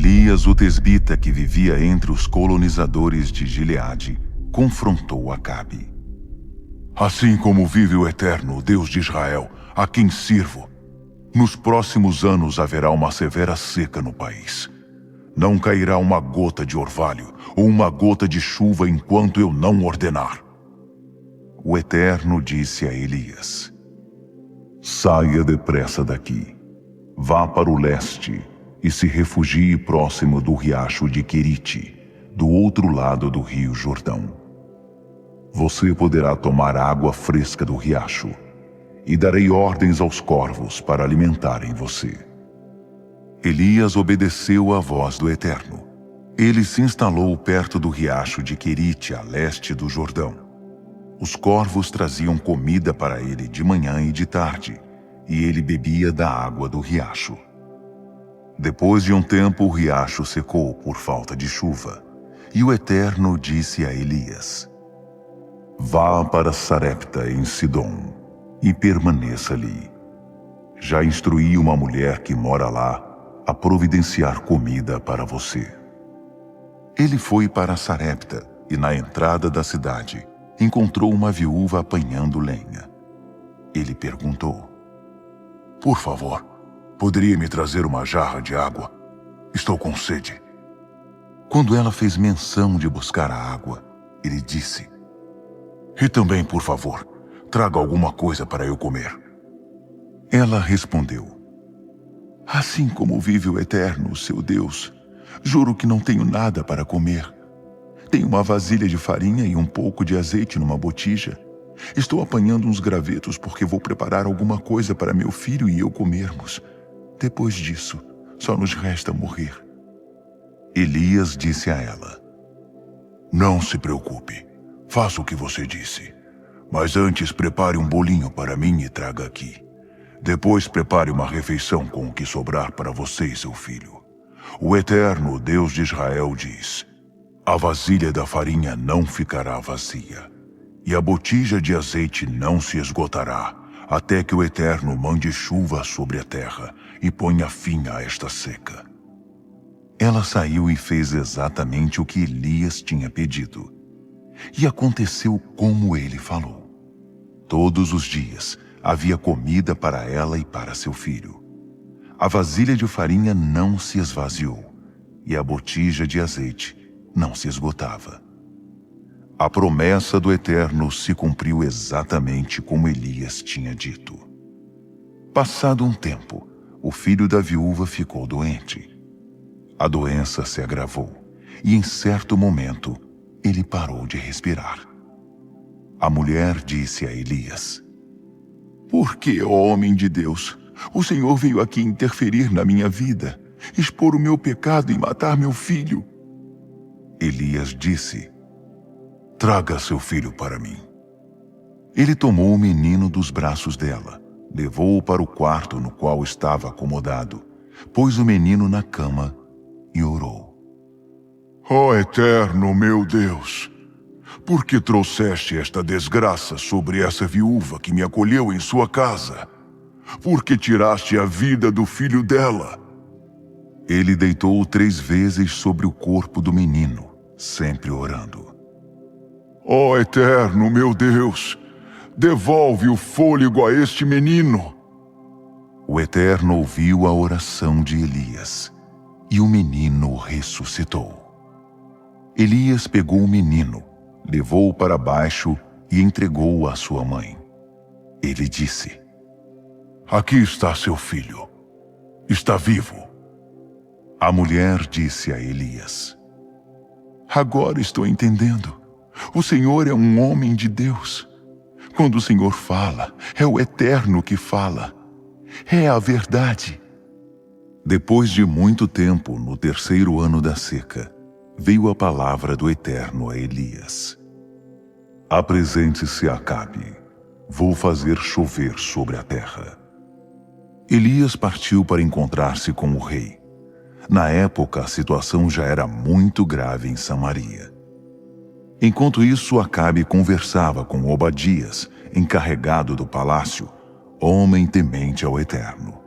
Elias, o tesbita que vivia entre os colonizadores de Gileade, confrontou Acabe. Assim como vive o Eterno, o Deus de Israel, a quem sirvo, nos próximos anos haverá uma severa seca no país. Não cairá uma gota de orvalho ou uma gota de chuva enquanto eu não ordenar. O Eterno disse a Elias: saia depressa daqui. Vá para o leste e se refugie próximo do riacho de Querite, do outro lado do rio Jordão. Você poderá tomar água fresca do riacho, e darei ordens aos corvos para alimentarem você. Elias obedeceu à voz do Eterno. Ele se instalou perto do riacho de Querite, a leste do Jordão. Os corvos traziam comida para ele de manhã e de tarde, e ele bebia da água do riacho. Depois de um tempo, o riacho secou por falta de chuva, e o Eterno disse a Elias: vá para Sarepta, em Sidom, e permaneça ali. Já instruí uma mulher que mora lá a providenciar comida para você. Ele foi para Sarepta e, na entrada da cidade, encontrou uma viúva apanhando lenha. Ele perguntou: por favor, poderia me trazer uma jarra de água? Estou com sede. Quando ela fez menção de buscar a água, ele disse: e também, por favor, traga alguma coisa para eu comer. Ela respondeu: assim como vive o Eterno, seu Deus, juro que não tenho nada para comer. Tenho uma vasilha de farinha e um pouco de azeite numa botija. Estou apanhando uns gravetos porque vou preparar alguma coisa para meu filho e eu comermos. Depois disso, só nos resta morrer. Elias disse a ela: não se preocupe, faça o que você disse. Mas antes prepare um bolinho para mim e traga aqui. Depois prepare uma refeição com o que sobrar para você e seu filho. O Eterno, o Deus de Israel, diz: a vasilha da farinha não ficará vazia, e a botija de azeite não se esgotará, até que o Eterno mande chuva sobre a terra e ponha fim a esta seca. Ela saiu e fez exatamente o que Elias tinha pedido. E aconteceu como ele falou. Todos os dias havia comida para ela e para seu filho. A vasilha de farinha não se esvaziou, e a botija de azeite não se esgotava. A promessa do Eterno se cumpriu exatamente como Elias tinha dito. Passado um tempo, o filho da viúva ficou doente. A doença se agravou, e em certo momento, ele parou de respirar. A mulher disse a Elias: por que, ó homem de Deus, o Senhor veio aqui interferir na minha vida, expor o meu pecado e matar meu filho? Elias disse: traga seu filho para mim. Ele tomou o menino dos braços dela, levou-o para o quarto no qual estava acomodado, pôs o menino na cama e orou: ó Eterno, meu Deus, por que trouxeste esta desgraça sobre essa viúva que me acolheu em sua casa? Por que tiraste a vida do filho dela? Ele deitou-o 3 vezes sobre o corpo do menino, sempre orando: ó Eterno, meu Deus, devolve o fôlego a este menino. O Eterno ouviu a oração de Elias, e o menino ressuscitou. Elias pegou o menino, levou-o para baixo e entregou-o à sua mãe. Ele disse: aqui está seu filho. Está vivo. A mulher disse a Elias: agora estou entendendo. O Senhor é um homem de Deus. Quando o Senhor fala, é o Eterno que fala. É a verdade. Depois de muito tempo, no 3º ano da seca, veio a palavra do Eterno a Elias: apresente-se a Acabe. Vou fazer chover sobre a terra. Elias partiu para encontrar-se com o rei. Na época, a situação já era muito grave em Samaria. Enquanto isso, Acabe conversava com Obadias, encarregado do palácio, homem temente ao Eterno.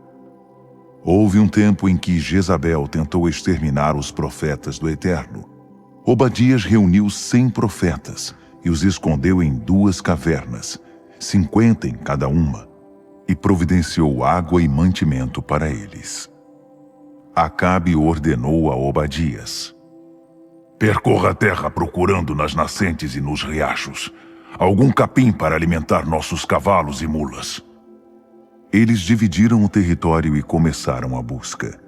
Houve um tempo em que Jezabel tentou exterminar os profetas do Eterno. Obadias reuniu 100 profetas e os escondeu em 2 cavernas, 50 em cada uma, e providenciou água e mantimento para eles. Acabe ordenou a Obadias: percorra a terra procurando nas nascentes e nos riachos algum capim para alimentar nossos cavalos e mulas. Eles dividiram o território e começaram a busca.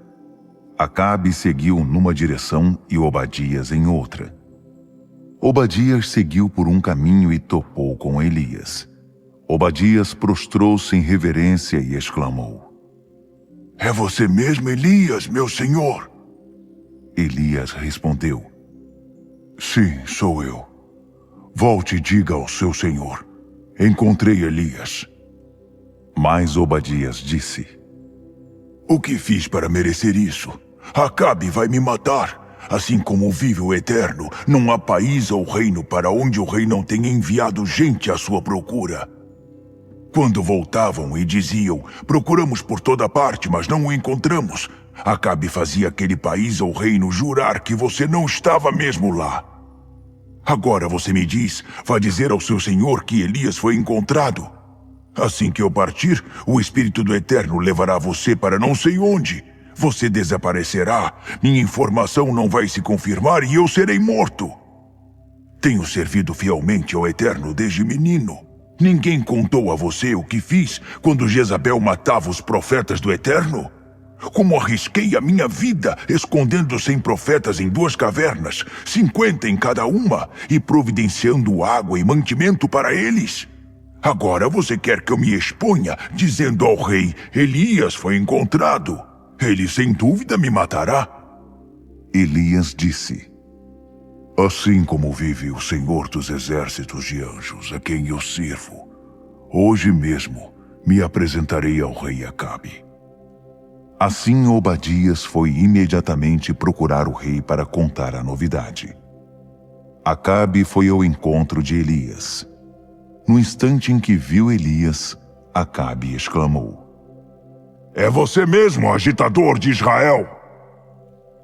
Acabe seguiu numa direção e Obadias em outra. Obadias seguiu por um caminho e topou com Elias. Obadias prostrou-se em reverência e exclamou: É você mesmo, Elias, meu senhor? Elias respondeu: Sim, sou eu. Volte e diga ao seu senhor: encontrei Elias. Mas Obadias disse: O que fiz para merecer isso? Acabe vai me matar. Assim como vive o Eterno, não há país ou reino para onde o rei não tenha enviado gente à sua procura. Quando voltavam e diziam: procuramos por toda parte, mas não o encontramos, Acabe fazia aquele país ou reino jurar que você não estava mesmo lá. Agora você me diz, vai dizer ao seu senhor que Elias foi encontrado. Assim que eu partir, o Espírito do Eterno levará você para não sei onde. Você desaparecerá, minha informação não vai se confirmar e eu serei morto. Tenho servido fielmente ao Eterno desde menino. Ninguém contou a você o que fiz quando Jezabel matava os profetas do Eterno? Como arrisquei a minha vida escondendo 100 profetas em 2 cavernas, 50 em cada uma, e providenciando água e mantimento para eles? Agora você quer que eu me exponha, dizendo ao rei: Elias foi encontrado. Ele sem dúvida me matará. Elias disse: Assim como vive o Senhor dos exércitos de anjos, a quem eu sirvo, hoje mesmo me apresentarei ao rei Acabe. Assim Obadias foi imediatamente procurar o rei para contar a novidade. Acabe foi ao encontro de Elias. No instante em que viu Elias, Acabe exclamou: É você mesmo, agitador de Israel!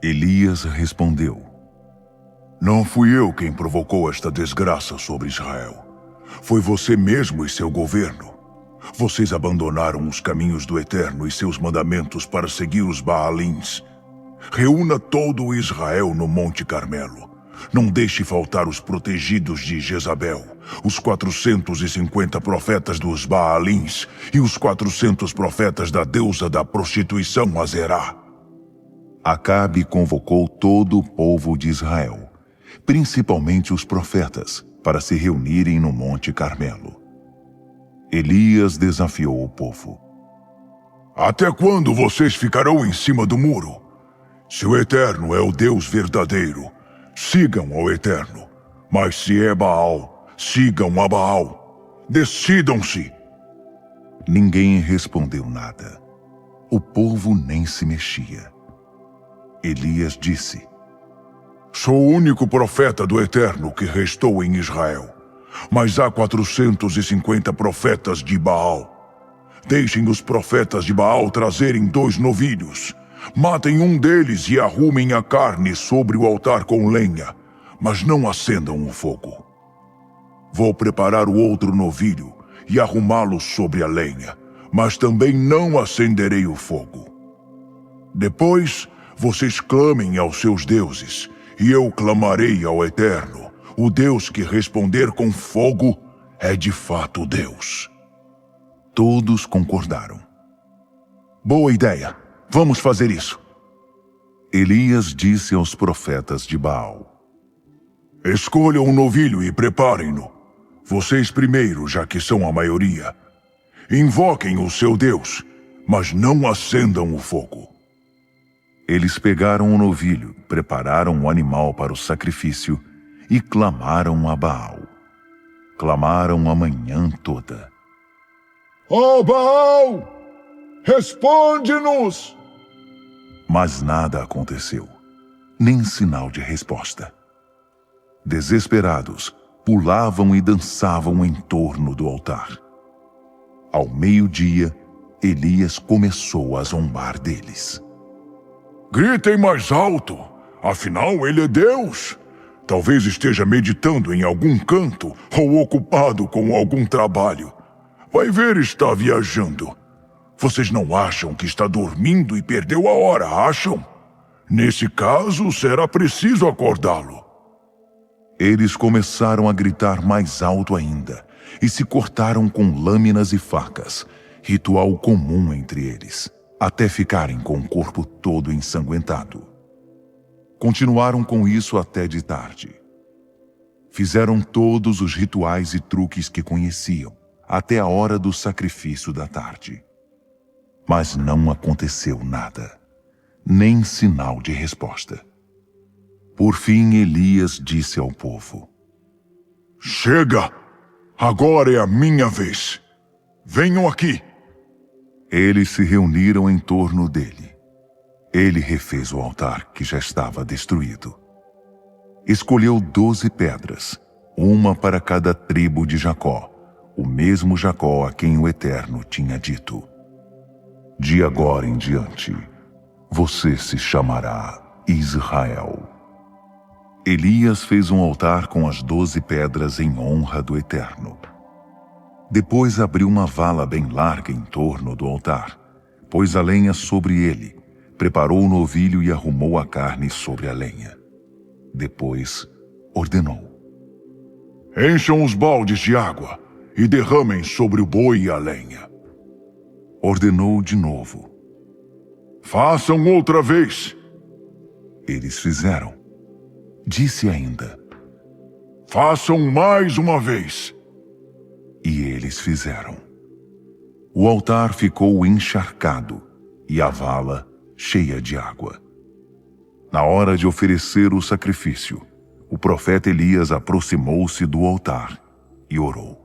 Elias respondeu: Não fui eu quem provocou esta desgraça sobre Israel. Foi você mesmo e seu governo. Vocês abandonaram os caminhos do Eterno e seus mandamentos para seguir os Baalins. Reúna todo o Israel no Monte Carmelo. Não deixe faltar os protegidos de Jezabel, os 450 profetas dos Baalins e os 400 profetas da deusa da prostituição Azerá. Acabe convocou todo o povo de Israel, principalmente os profetas, para se reunirem no Monte Carmelo. Elias desafiou o povo: Até quando vocês ficarão em cima do muro? Se o Eterno é o Deus verdadeiro, sigam ao Eterno. Mas se é Baal, sigam a Baal. Decidam-se. Ninguém respondeu nada. O povo nem se mexia. Elias disse: Sou o único profeta do Eterno que restou em Israel. Mas há 450 profetas de Baal. Deixem os profetas de Baal trazerem 2 novilhos. Matem um deles e arrumem a carne sobre o altar com lenha, mas não acendam o fogo. Vou preparar o outro novilho e arrumá-lo sobre a lenha, mas também não acenderei o fogo. Depois, vocês clamem aos seus deuses, e eu clamarei ao Eterno. O Deus que responder com fogo é de fato Deus. Todos concordaram. Boa ideia. Vamos fazer isso. Elias disse aos profetas de Baal: Escolham um novilho e preparem-no. Vocês primeiro, já que são a maioria. Invoquem o seu Deus, mas não acendam o fogo. Eles pegaram o novilho, prepararam o animal para o sacrifício e clamaram a Baal. Clamaram a manhã toda. Ó Baal, responde-nos! Mas nada aconteceu, nem sinal de resposta. Desesperados, pulavam e dançavam em torno do altar. Ao meio-dia, Elias começou a zombar deles. Gritem mais alto, afinal ele é Deus. Talvez esteja meditando em algum canto ou ocupado com algum trabalho. Vai ver, está viajando. Vocês não acham que está dormindo e perdeu a hora, acham? Nesse caso, será preciso acordá-lo. Eles começaram a gritar mais alto ainda e se cortaram com lâminas e facas, ritual comum entre eles, até ficarem com o corpo todo ensanguentado. Continuaram com isso até de tarde. Fizeram todos os rituais e truques que conheciam, até a hora do sacrifício da tarde. Mas não aconteceu nada, nem sinal de resposta. Por fim, Elias disse ao povo: Chega! Agora é a minha vez. Venham aqui. Eles se reuniram em torno dele. Ele refez o altar que já estava destruído. Escolheu 12 pedras, uma para cada tribo de Jacó, o mesmo Jacó a quem o Eterno tinha dito: de agora em diante, você se chamará Israel. Elias fez um altar com as 12 pedras em honra do Eterno. Depois abriu uma vala bem larga em torno do altar, pôs a lenha sobre ele, preparou o novilho e arrumou a carne sobre a lenha. Depois ordenou: Encham os baldes de água e derramem sobre o boi e a lenha. Ordenou de novo. Façam outra vez. Eles fizeram. Disse ainda: Façam mais uma vez. E eles fizeram. O altar ficou encharcado e a vala cheia de água. Na hora de oferecer o sacrifício, o profeta Elias aproximou-se do altar e orou: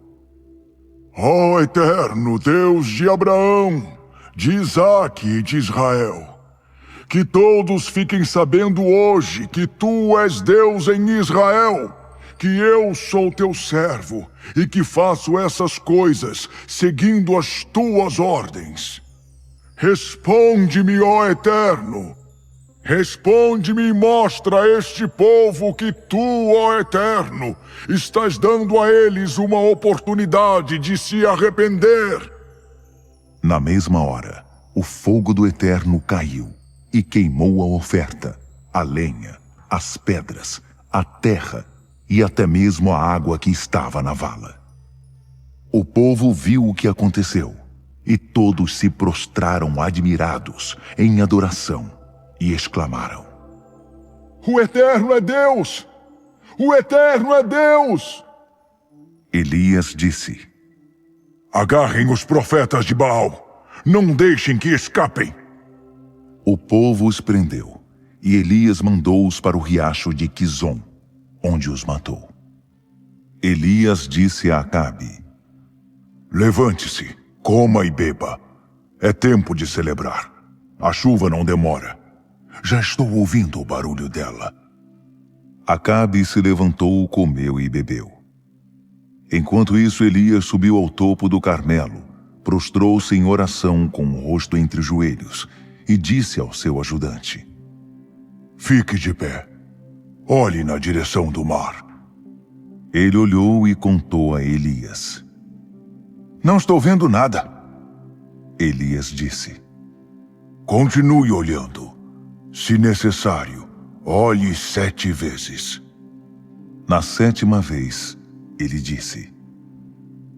Ó Eterno Deus de Abraão, de Isaque e de Israel, que todos fiquem sabendo hoje que tu és Deus em Israel, que eu sou teu servo e que faço essas coisas seguindo as tuas ordens. Responde-me, ó Eterno. Responde-me e mostra a este povo que tu, ó Eterno, estás dando a eles uma oportunidade de se arrepender. Na mesma hora, o fogo do Eterno caiu e queimou a oferta, a lenha, as pedras, a terra e até mesmo a água que estava na vala. O povo viu o que aconteceu e todos se prostraram admirados em adoração e exclamaram: O Eterno é Deus! O Eterno é Deus! Elias disse: Agarrem os profetas de Baal, não deixem que escapem. O povo os prendeu e Elias mandou-os para o riacho de Quizom, onde os matou. Elias disse a Acabe: Levante-se, coma e beba. É tempo de celebrar. A chuva não demora. Já estou ouvindo o barulho dela. Acabe se levantou, comeu e bebeu. Enquanto isso, Elias subiu ao topo do Carmelo, prostrou-se em oração com o rosto entre os joelhos e disse ao seu ajudante: Fique de pé. Olhe na direção do mar. Ele olhou e contou a Elias: Não estou vendo nada. Elias disse: Continue olhando. Se necessário, olhe 7 vezes. Na 7ª vez, ele disse: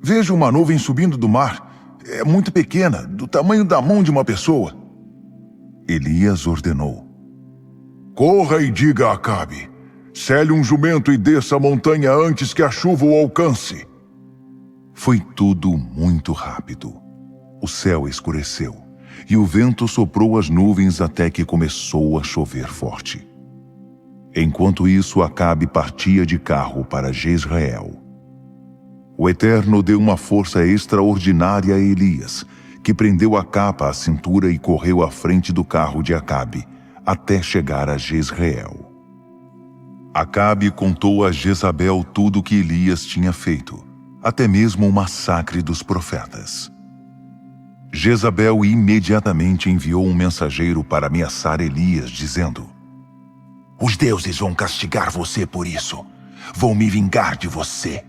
Vejo uma nuvem subindo do mar. É muito pequena, do tamanho da mão de uma pessoa. Elias ordenou: Corra e diga a Acabe: Cele um jumento e desça a montanha antes que a chuva o alcance. Foi tudo muito rápido. O céu escureceu e o vento soprou as nuvens até que começou a chover forte. Enquanto isso, Acabe partia de carro para Jezreel. O Eterno deu uma força extraordinária a Elias, que prendeu a capa à cintura e correu à frente do carro de Acabe, até chegar a Jezreel. Acabe contou a Jezabel tudo o que Elias tinha feito, até mesmo o massacre dos profetas. Jezabel imediatamente enviou um mensageiro para ameaçar Elias, dizendo: Os deuses vão castigar você por isso. Vou me vingar de você.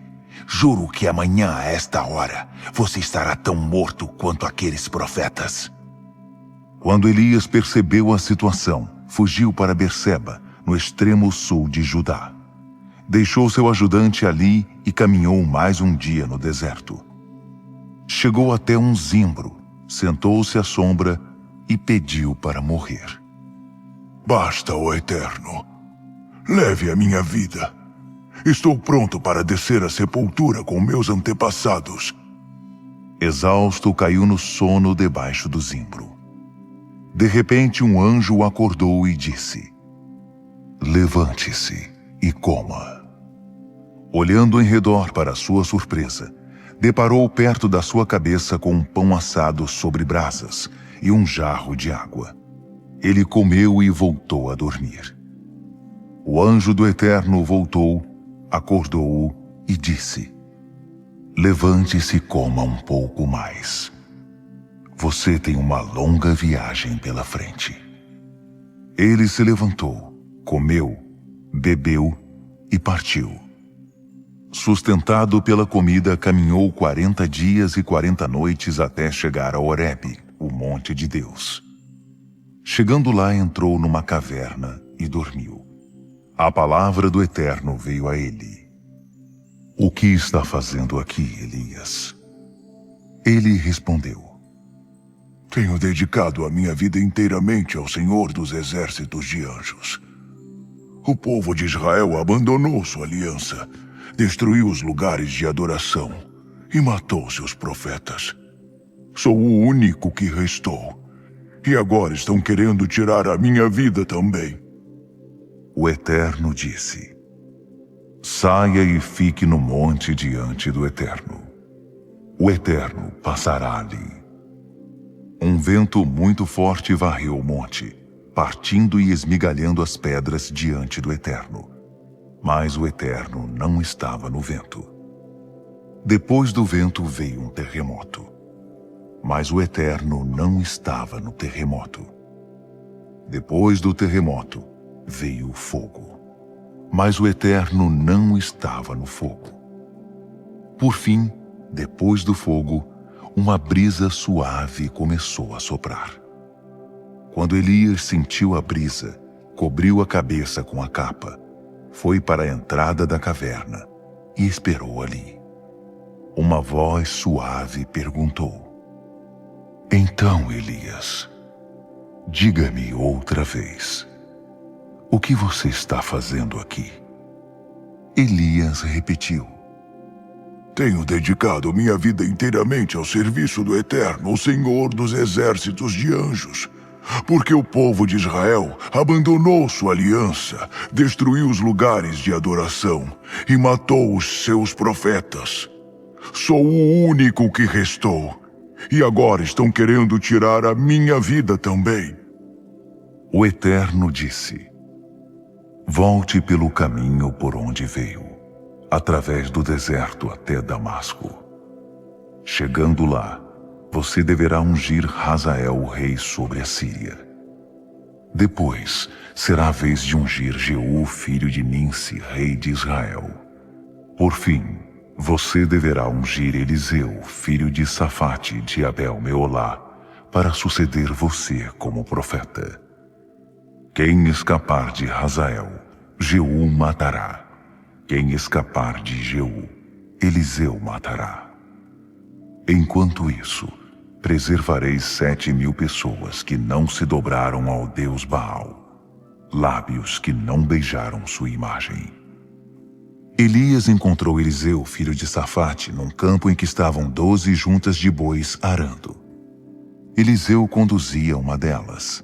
Juro que amanhã, a esta hora, você estará tão morto quanto aqueles profetas. Quando Elias percebeu a situação, fugiu para Berseba, no extremo sul de Judá. Deixou seu ajudante ali e caminhou mais um dia no deserto. Chegou até um zimbro, sentou-se à sombra e pediu para morrer. Basta, ó Eterno. Leve a minha vida. Estou pronto para descer à sepultura com meus antepassados. Exausto, caiu no sono debaixo do zimbro. De repente, um anjo o acordou e disse: Levante-se e coma. Olhando em redor para sua surpresa, deparou perto da sua cabeça com um pão assado sobre brasas e um jarro de água. Ele comeu e voltou a dormir. O anjo do Eterno voltou, acordou-o e disse: Levante-se e coma um pouco mais. Você tem uma longa viagem pela frente. Ele se levantou, comeu, bebeu e partiu. Sustentado pela comida, caminhou 40 dias e 40 noites até chegar a Horebe, o monte de Deus. Chegando lá, entrou numa caverna e dormiu. A palavra do Eterno veio a ele: O que está fazendo aqui, Elias? Ele respondeu: Tenho dedicado a minha vida inteiramente ao Senhor dos exércitos de anjos. O povo de Israel abandonou sua aliança, destruiu os lugares de adoração e matou seus profetas. Sou o único que restou, e agora estão querendo tirar a minha vida também. O Eterno disse: Saia e fique no monte diante do Eterno. O Eterno passará ali. Um vento muito forte varreu o monte, partindo e esmigalhando as pedras diante do Eterno. Mas o Eterno não estava no vento. Depois do vento veio um terremoto. Mas o Eterno não estava no terremoto. Depois do terremoto veio o fogo. Mas o Eterno não estava no fogo. Por fim, depois do fogo, uma brisa suave começou a soprar. Quando Elias sentiu a brisa, cobriu a cabeça com a capa, foi para a entrada da caverna e esperou ali. Uma voz suave perguntou: Então, Elias, diga-me outra vez, o que você está fazendo aqui? Elias repetiu: Tenho dedicado minha vida inteiramente ao serviço do Eterno, o Senhor dos exércitos de anjos, porque o povo de Israel abandonou sua aliança, destruiu os lugares de adoração e matou os seus profetas. Sou o único que restou, e agora estão querendo tirar a minha vida também. O Eterno disse: Volte pelo caminho por onde veio, através do deserto até Damasco. Chegando lá, você deverá ungir Hazael, o rei, sobre a Síria. Depois, será a vez de ungir Jeú, filho de Ninsi, rei de Israel. Por fim, você deverá ungir Eliseu, filho de Safate, de Abel-Meolá, para suceder você como profeta. Quem escapar de Hazael, Jeú matará. Quem escapar de Jeú, Eliseu matará. Enquanto isso, preservarei 7.000 pessoas que não se dobraram ao Deus Baal, lábios que não beijaram sua imagem. Elias encontrou Eliseu, filho de Safate, num campo em que estavam 12 juntas de bois arando. Eliseu conduzia uma delas.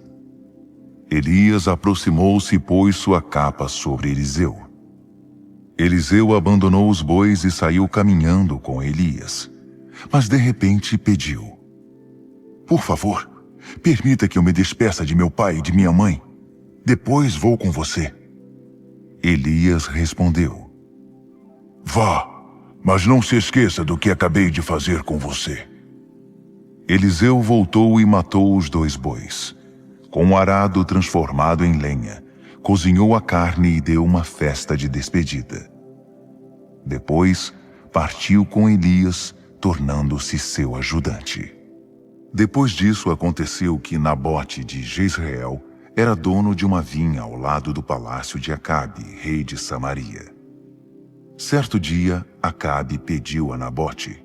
Elias aproximou-se e pôs sua capa sobre Eliseu. Eliseu abandonou os bois e saiu caminhando com Elias. Mas de repente pediu: Por favor, permita que eu me despeça de meu pai e de minha mãe. Depois vou com você. Elias respondeu: Vá, mas não se esqueça do que acabei de fazer com você. Eliseu voltou e matou os 2 bois. Com o arado transformado em lenha, cozinhou a carne e deu uma festa de despedida. Depois, partiu com Elias, tornando-se seu ajudante. Depois disso aconteceu que Nabote de Jezreel era dono de uma vinha ao lado do palácio de Acabe, rei de Samaria. Certo dia, Acabe pediu a Nabote: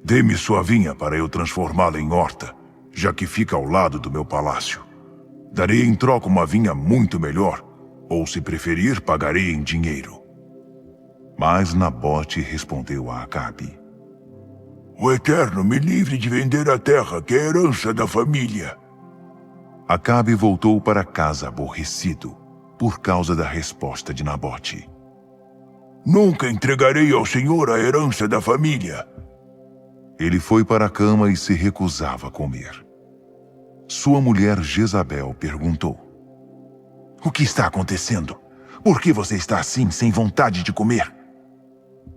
Dê-me sua vinha para eu transformá-la em horta, já que fica ao lado do meu palácio. Darei em troca uma vinha muito melhor, ou se preferir, pagarei em dinheiro. Mas Nabote respondeu a Acabe: O Eterno me livre de vender a terra, que é herança da família. Acabe voltou para casa aborrecido, por causa da resposta de Nabote. Nunca entregarei ao Senhor a herança da família. Ele foi para a cama e se recusava a comer. Sua mulher Jezabel perguntou: O que está acontecendo? Por que você está assim, sem vontade de comer?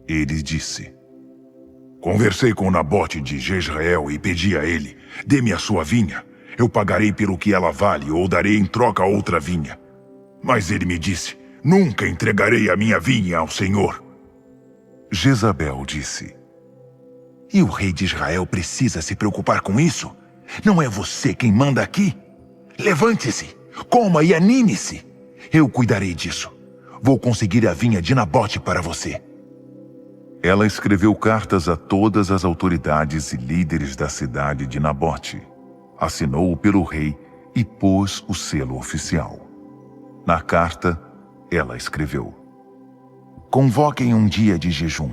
Ele disse: Conversei com Nabote de Jezreel e pedi a ele: Dê-me a sua vinha. Eu pagarei pelo que ela vale ou darei em troca outra vinha. Mas ele me disse: Nunca entregarei a minha vinha ao Senhor. Jezabel disse: E o rei de Israel precisa se preocupar com isso? Não é você quem manda aqui? Levante-se, coma e anime-se. Eu cuidarei disso. Vou conseguir a vinha de Nabote para você. Ela escreveu cartas a todas as autoridades e líderes da cidade de Nabote, assinou pelo rei e pôs o selo oficial. Na carta, ela escreveu: Convoquem um dia de jejum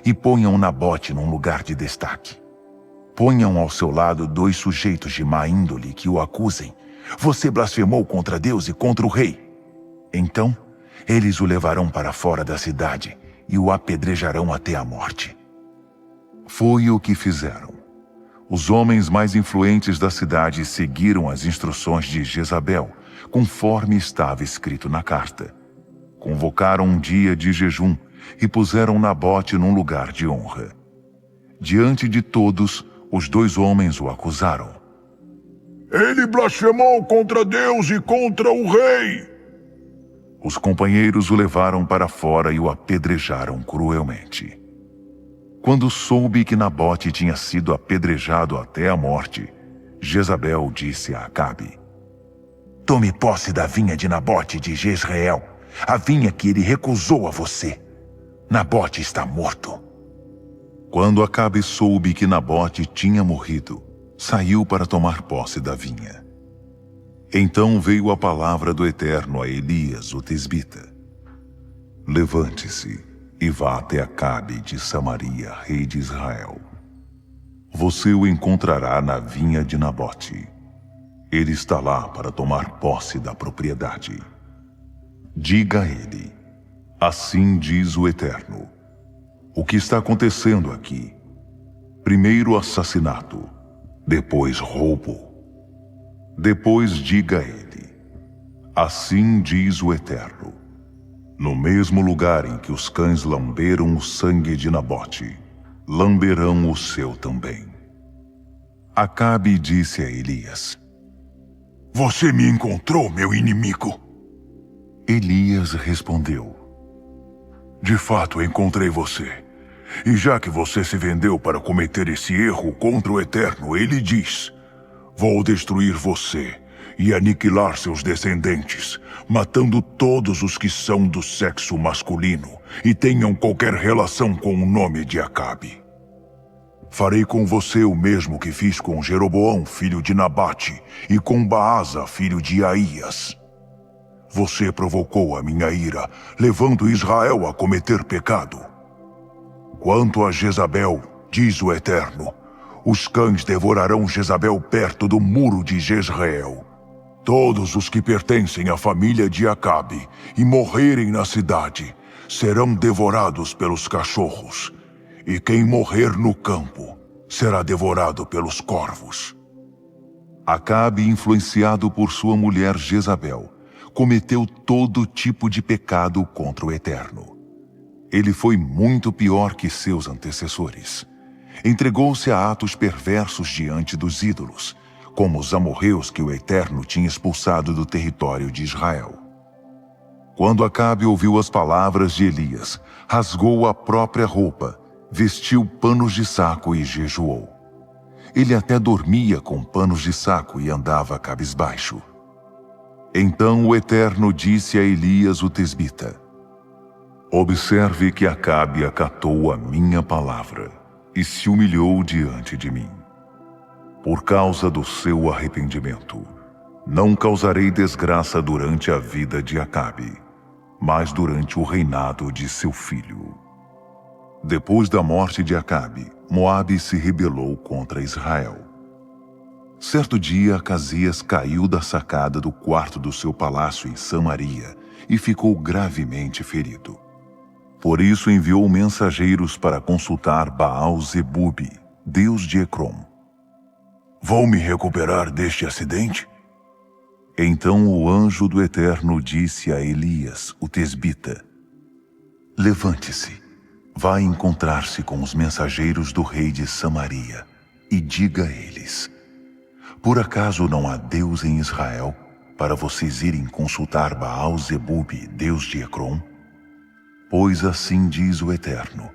e ponham Nabote num lugar de destaque. Ponham ao seu lado 2 sujeitos de má índole que o acusem. Você blasfemou contra Deus e contra o rei. Então, eles o levarão para fora da cidade e o apedrejarão até a morte. Foi o que fizeram. Os homens mais influentes da cidade seguiram as instruções de Jezabel, conforme estava escrito na carta. Convocaram um dia de jejum e puseram Nabote num lugar de honra. Diante de todos, os 2 homens o acusaram. Ele blasfemou contra Deus e contra o rei. Os companheiros o levaram para fora e o apedrejaram cruelmente. Quando soube que Nabote tinha sido apedrejado até a morte, Jezabel disse a Acabe: Tome posse da vinha de Nabote de Jezreel, a vinha que ele recusou a você. Nabote está morto. Quando Acabe soube que Nabote tinha morrido, saiu para tomar posse da vinha. Então veio a palavra do Eterno a Elias, o tesbita: Levante-se e vá até Acabe de Samaria, rei de Israel. Você o encontrará na vinha de Nabote. Ele está lá para tomar posse da propriedade. Diga a ele: Assim diz o Eterno: O que está acontecendo aqui? Primeiro assassinato, depois roubo. Depois diga a ele: Assim diz o Eterno: No mesmo lugar em que os cães lamberam o sangue de Nabote, lamberão o seu também. Acabe disse a Elias: Você me encontrou, meu inimigo. Elias respondeu: De fato, encontrei você. E já que você se vendeu para cometer esse erro contra o Eterno, ele diz: Vou destruir você e aniquilar seus descendentes, matando todos os que são do sexo masculino e tenham qualquer relação com o nome de Acabe. Farei com você o mesmo que fiz com Jeroboão, filho de Nabate, e com Baasa, filho de Aías. Você provocou a minha ira, levando Israel a cometer pecado. Quanto a Jezabel, diz o Eterno, os cães devorarão Jezabel perto do muro de Jezreel. Todos os que pertencem à família de Acabe e morrerem na cidade serão devorados pelos cachorros, e quem morrer no campo será devorado pelos corvos. Acabe, influenciado por sua mulher Jezabel, cometeu todo tipo de pecado contra o Eterno. Ele foi muito pior que seus antecessores. Entregou-se a atos perversos diante dos ídolos, como os amorreus que o Eterno tinha expulsado do território de Israel. Quando Acabe ouviu as palavras de Elias, rasgou a própria roupa, vestiu panos de saco e jejuou. Ele até dormia com panos de saco e andava cabisbaixo. Então o Eterno disse a Elias o tesbita: Observe que Acabe acatou a minha palavra e se humilhou diante de mim. Por causa do seu arrependimento, não causarei desgraça durante a vida de Acabe, mas durante o reinado de seu filho. Depois da morte de Acabe, Moabe se rebelou contra Israel. Certo dia, Acasias caiu da sacada do quarto do seu palácio em Samaria e ficou gravemente ferido. Por isso enviou mensageiros para consultar Baal-Zebubi, deus de Ecrom. Vou me recuperar deste acidente? Então o anjo do Eterno disse a Elias, o tesbita: Levante-se, vá encontrar-se com os mensageiros do rei de Samaria e diga a eles: Por acaso não há Deus em Israel para vocês irem consultar Baal-Zebubi, deus de Ecrom? Pois assim diz o Eterno: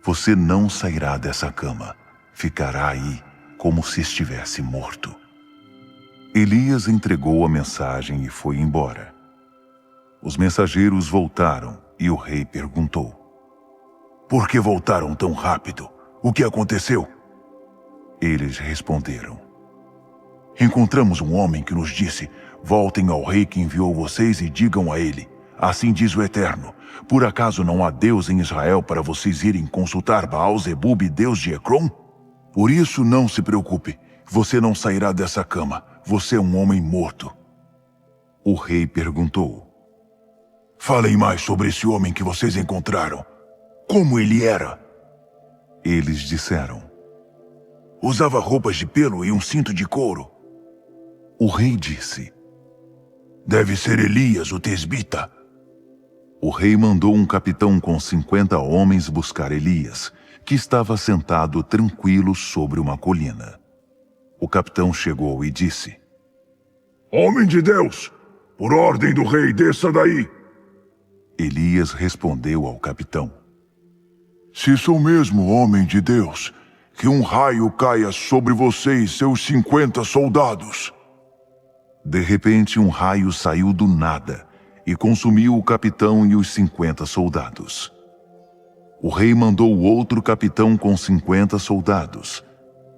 você não sairá dessa cama, ficará aí como se estivesse morto. Elias entregou a mensagem e foi embora. Os mensageiros voltaram e o rei perguntou: Por que voltaram tão rápido? O que aconteceu? Eles responderam: Encontramos um homem que nos disse: Voltem ao rei que enviou vocês e digam a ele: Assim diz o Eterno: Por acaso não há Deus em Israel para vocês irem consultar Baal-Zebubi, deus de Ecrom? Por isso não se preocupe, você não sairá dessa cama, você é um homem morto. O rei perguntou: Falem mais sobre esse homem que vocês encontraram. Como ele era? Eles disseram: Usava roupas de pelo e um cinto de couro. O rei disse: Deve ser Elias, o tesbita. O rei mandou um capitão com 50 homens buscar Elias, que estava sentado tranquilo sobre uma colina. O capitão chegou e disse: Homem de Deus, por ordem do rei, desça daí. Elias respondeu ao capitão: Se sou mesmo homem de Deus, que um raio caia sobre você e seus 50 soldados. De repente, um raio saiu do nada e consumiu o capitão e os 50 soldados. O rei mandou outro capitão com 50 soldados.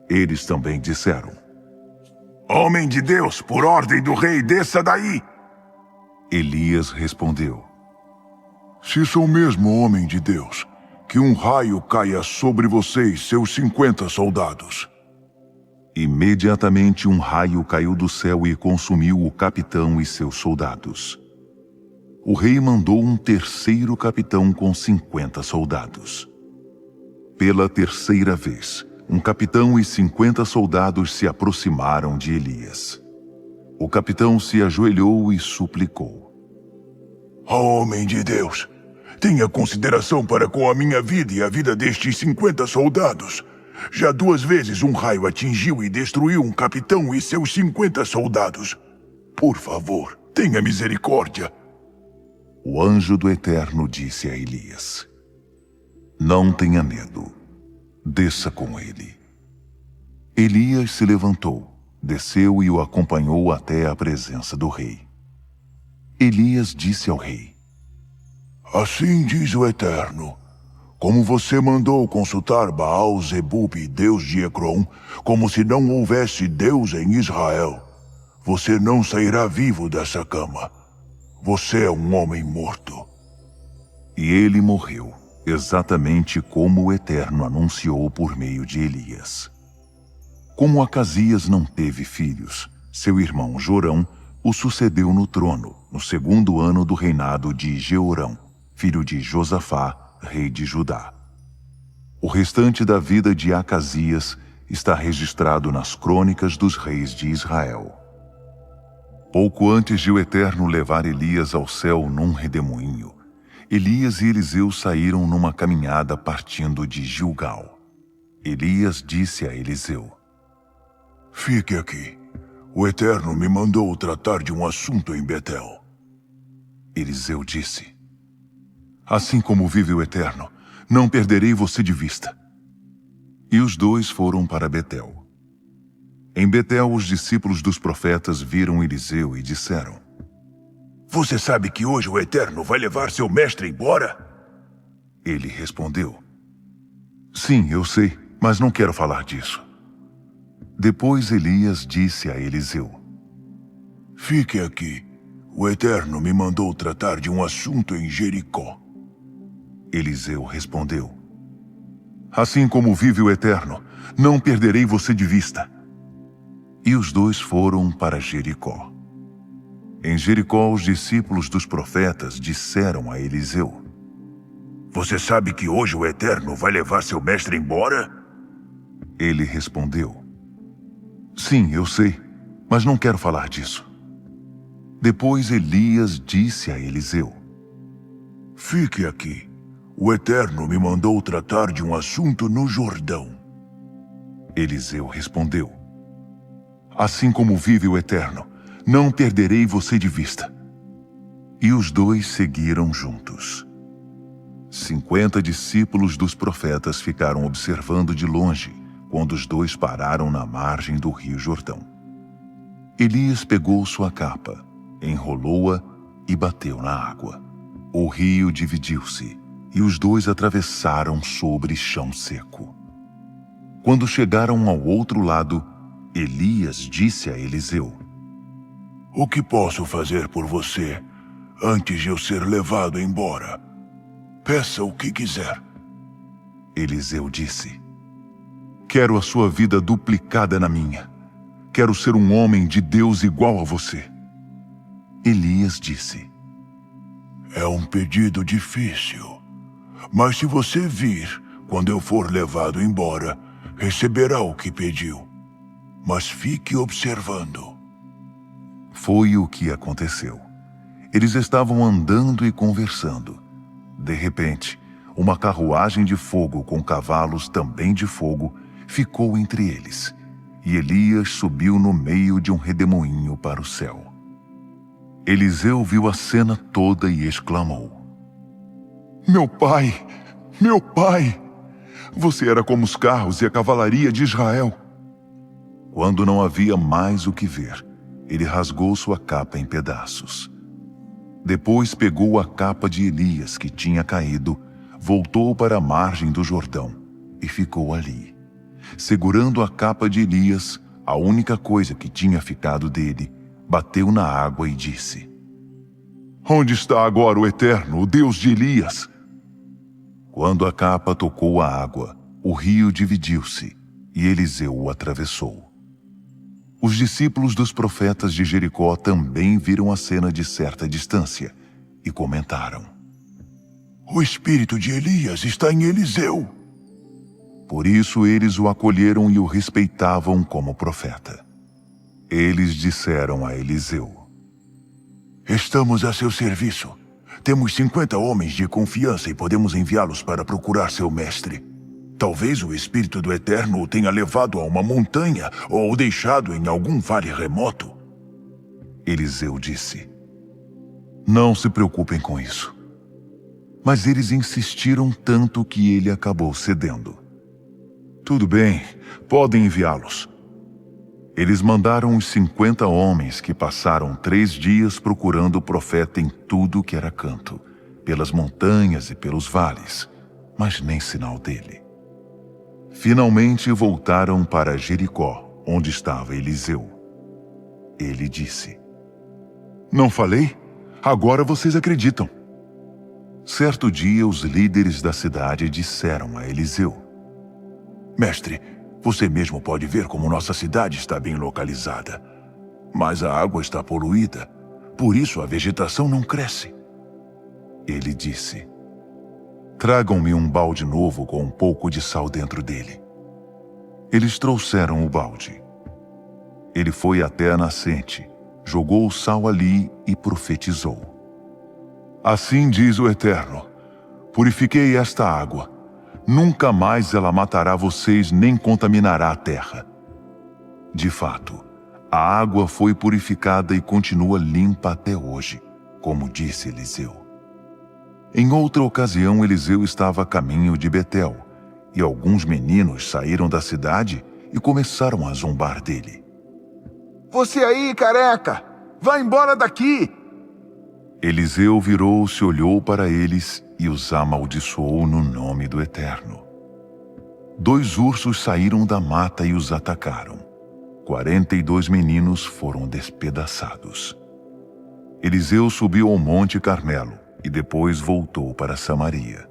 Eles também disseram: Homem de Deus, por ordem do rei, desça daí. Elias respondeu: Se sou mesmo homem de Deus, que um raio caia sobre você e seus 50 soldados. Imediatamente um raio caiu do céu e consumiu o capitão e seus soldados. O rei mandou um terceiro capitão com 50 soldados. Pela terceira vez, um capitão e 50 soldados se aproximaram de Elias. O capitão se ajoelhou e suplicou: Homem de Deus, tenha consideração para com a minha vida e a vida destes 50 soldados. Já 2 vezes um raio atingiu e destruiu um capitão e seus 50 soldados. Por favor, tenha misericórdia. O anjo do Eterno disse a Elias: Não tenha medo. Desça com ele. Elias se levantou, desceu e o acompanhou até a presença do rei. Elias disse ao rei: Assim diz o Eterno: Como você mandou consultar Baal-Zebubi, deus de Ecrom, como se não houvesse Deus em Israel, você não sairá vivo dessa cama. Você é um homem morto. E ele morreu, exatamente como o Eterno anunciou por meio de Elias. Como Acasias não teve filhos, seu irmão Jorão o sucedeu no trono, no 2º ano do reinado de Jeorão, filho de Josafá, rei de Judá. O restante da vida de Acasias está registrado nas crônicas dos reis de Israel. Pouco antes de o Eterno levar Elias ao céu num redemoinho, Elias e Eliseu saíram numa caminhada partindo de Gilgal. Elias disse a Eliseu: Fique aqui. O Eterno me mandou tratar de um assunto em Betel. Eliseu disse: Assim como vive o Eterno, não perderei você de vista. E os dois foram para Betel. Em Betel, os discípulos dos profetas viram Eliseu e disseram: Você sabe que hoje o Eterno vai levar seu mestre embora? Ele respondeu: Sim, eu sei, mas não quero falar disso. Depois Elias disse a Eliseu: Fique aqui. O Eterno me mandou tratar de um assunto em Jericó. Eliseu respondeu: Assim como vive o Eterno, não perderei você de vista. E os dois foram para Jericó. Em Jericó, os discípulos dos profetas disseram a Eliseu: Você sabe que hoje o Eterno vai levar seu mestre embora? Ele respondeu: Sim, eu sei, mas não quero falar disso. Depois Elias disse a Eliseu: Fique aqui. O Eterno me mandou tratar de um assunto no Jordão. Eliseu respondeu: Assim como vive o Eterno, não perderei você de vista. E os dois seguiram juntos. 50 discípulos dos profetas ficaram observando de longe quando os dois pararam na margem do rio Jordão. Elias pegou sua capa, enrolou-a e bateu na água. O rio dividiu-se e os dois atravessaram sobre chão seco. Quando chegaram ao outro lado, Elias disse a Eliseu: O que posso fazer por você antes de eu ser levado embora? Peça o que quiser. Eliseu disse: Quero a sua vida duplicada na minha. Quero ser um homem de Deus igual a você. Elias disse: É um pedido difícil, mas se você vir quando eu for levado embora, receberá o que pediu. Mas fique observando. Foi o que aconteceu. Eles estavam andando e conversando. De repente, uma carruagem de fogo com cavalos também de fogo ficou entre eles, e Elias subiu no meio de um redemoinho para o céu. Eliseu viu a cena toda e exclamou: Meu pai! Meu pai! Você era como os carros e a cavalaria de Israel. Quando não havia mais o que ver, ele rasgou sua capa em pedaços. Depois pegou a capa de Elias que tinha caído, voltou para a margem do Jordão e ficou ali. Segurando a capa de Elias, a única coisa que tinha ficado dele, bateu na água e disse: Onde está agora o Eterno, o Deus de Elias? Quando a capa tocou a água, o rio dividiu-se e Eliseu o atravessou. Os discípulos dos profetas de Jericó também viram a cena de certa distância e comentaram: O espírito de Elias está em Eliseu. Por isso eles o acolheram e o respeitavam como profeta. Eles disseram a Eliseu: Estamos a seu serviço. Temos 50 homens de confiança e podemos enviá-los para procurar seu mestre. Talvez o Espírito do Eterno o tenha levado a uma montanha ou o deixado em algum vale remoto. Eliseu disse: Não se preocupem com isso. Mas eles insistiram tanto que ele acabou cedendo. Tudo bem, podem enviá-los. Eles mandaram os 50 homens que passaram 3 dias procurando o profeta em tudo que era canto, pelas montanhas e pelos vales, mas nem sinal dele. Finalmente voltaram para Jericó, onde estava Eliseu. Ele disse: Não falei? Agora vocês acreditam. Certo dia, os líderes da cidade disseram a Eliseu: Mestre, você mesmo pode ver como nossa cidade está bem localizada. Mas a água está poluída, por isso a vegetação não cresce. Ele disse: Tragam-me um balde novo com um pouco de sal dentro dele. Eles trouxeram o balde. Ele foi até a nascente, jogou o sal ali e profetizou: Assim diz o Eterno: Purifiquei esta água. Nunca mais ela matará vocês nem contaminará a terra. De fato, a água foi purificada e continua limpa até hoje, como disse Eliseu. Em outra ocasião, Eliseu estava a caminho de Betel, e alguns meninos saíram da cidade e começaram a zombar dele. Você aí, careca! Vá embora daqui! Eliseu virou-se, olhou para eles e os amaldiçoou no nome do Eterno. 2 ursos saíram da mata e os atacaram. 42 meninos foram despedaçados. Eliseu subiu ao Monte Carmelo e depois voltou para Samaria.